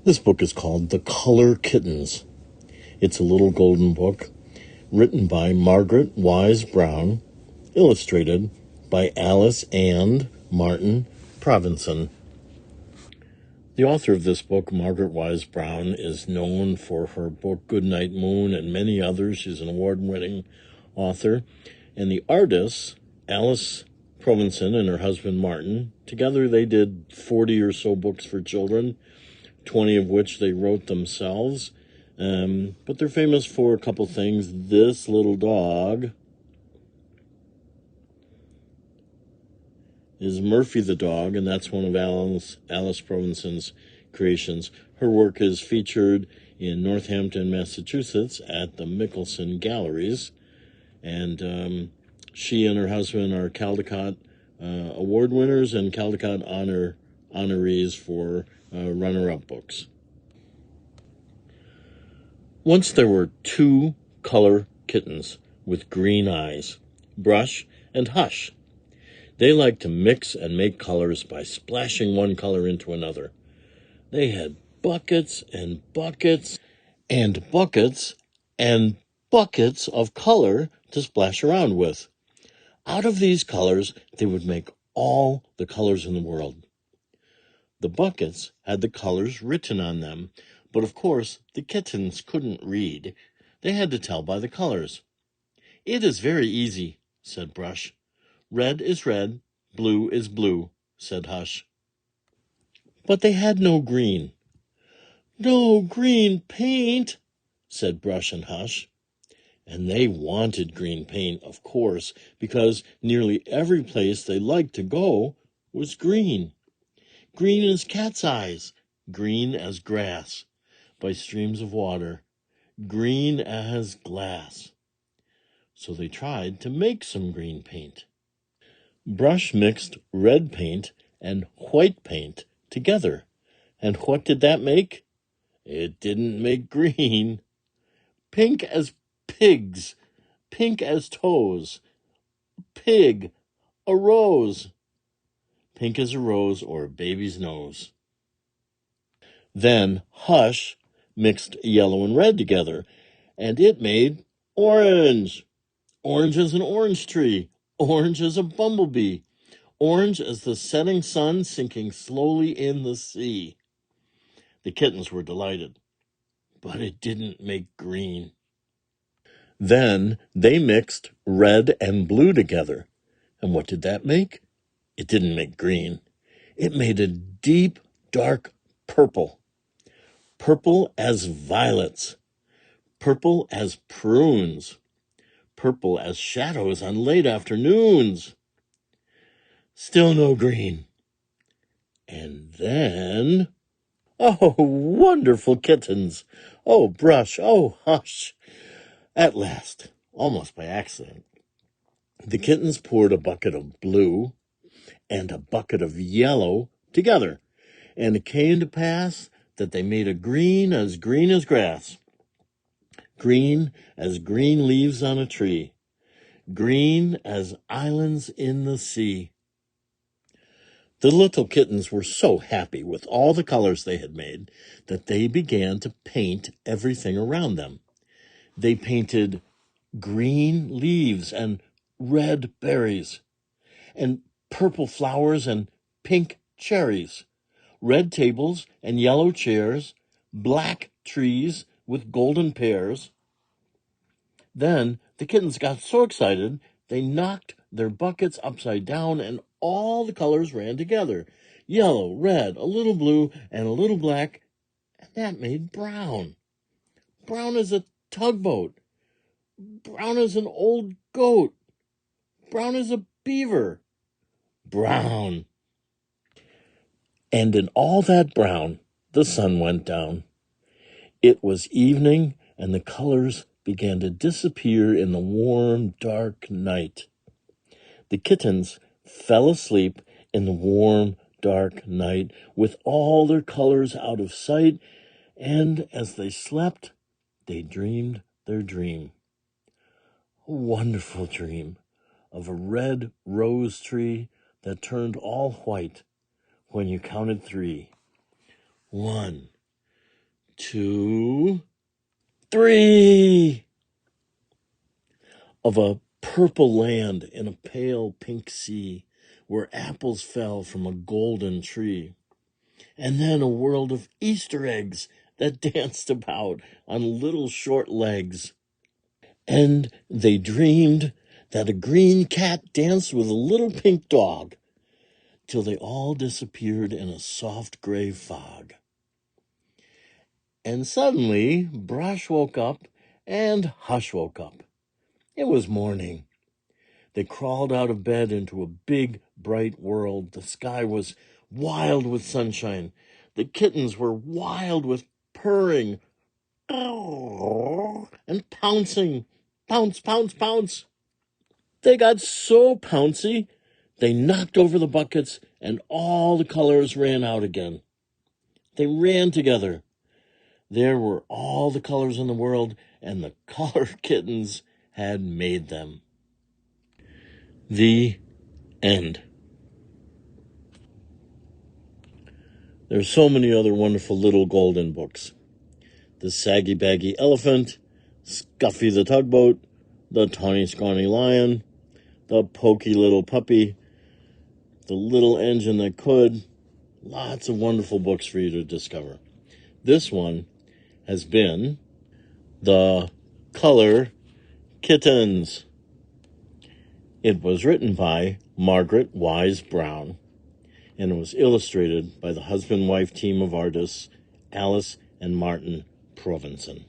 This book is called The Color Kittens. It's a little golden book written by Margaret Wise Brown, illustrated by Alice and Martin Provensen. The author of this book, Margaret Wise Brown, is known for her book Goodnight Moon and many others. She's an award-winning author. And the artists, Alice Provensen and her husband Martin, together they did 40 or so books for children, 20 of which they wrote themselves. But they're famous for a couple things. This little dog is Murphy the dog, and that's one of Alice Provensen's creations. Her work is featured in Northampton, Massachusetts at the Michelson Galleries, and she and her husband are Caldecott award winners and Caldecott honorees for runner-up books. Once there were two color kittens with green eyes, Brush and Hush. They liked to mix and make colors by splashing one color into another. They had buckets and buckets and buckets and buckets of color to splash around with. Out of these colors, they would make all the colors in the world. The buckets had the colors written on them, but of course the kittens couldn't read. They had to tell by the colors. "It is very easy," said Brush. "Red is red, blue is blue," said Hush. But they had no green. "No green paint," said Brush and Hush. And they wanted green paint, of course, because nearly every place they liked to go was green. Green as cat's eyes, green as grass, by streams of water, green as glass. So they tried to make some green paint. Brush mixed red paint and white paint together. And what did that make? It didn't make green. Pink as pigs, pink as toes. Pig, a rose. Pink as a rose or a baby's nose. Then Hush mixed yellow and red together, and it made orange. Orange as an orange tree, orange as a bumblebee, orange as the setting sun sinking slowly in the sea. The kittens were delighted, but it didn't make green. Then they mixed red and blue together, and what did that make? It didn't make green. It made a deep, dark purple. Purple as violets, purple as prunes, purple as shadows on late afternoons. Still no green. And then, oh, wonderful kittens! Oh, Brush! Oh, Hush! At last, almost by accident, the kittens poured a bucket of blue and a bucket of yellow together, and it came to pass that they made a green as grass, green as green leaves on a tree, green as islands in the sea. The little kittens were so happy with all the colors they had made that they began to paint everything around them. They painted green leaves and red berries, and purple flowers and pink cherries, red tables and yellow chairs, black trees with golden pears. Then the kittens got so excited they knocked their buckets upside down and all the colors ran together. Yellow, red, a little blue, and a little black, and that made brown. Brown as a tugboat. Brown as an old goat. Brown as a beaver. Brown. And in all that brown, the sun went down. It was evening, and the colors began to disappear in the warm, dark night. The kittens fell asleep in the warm, dark night with all their colors out of sight, and as they slept, they dreamed their dream. A wonderful dream of a red rose tree that turned all white when you counted 3. 1, 2, 3. Of a purple land in a pale pink sea, where apples fell from a golden tree. And then a world of Easter eggs that danced about on little short legs. And they dreamed that a green cat danced with a little pink dog, till they all disappeared in a soft gray fog. And suddenly, Brush woke up and Hush woke up. It was morning. They crawled out of bed into a big, bright world. The sky was wild with sunshine. The kittens were wild with purring and pouncing. Pounce, pounce, pounce. They got so pouncy, they knocked over the buckets and all the colors ran out again. They ran together. There were all the colors in the world, and the color kittens had made them. The end. There's so many other wonderful little golden books. The Saggy Baggy Elephant, Scuffy the Tugboat, The Tawny Scrawny Lion, The Pokey Little Puppy, The Little Engine That Could. Lots of wonderful books for you to discover. This one has been The Color Kittens. It was written by Margaret Wise Brown, and it was illustrated by the husband-wife team of artists, Alice and Martin Provensen.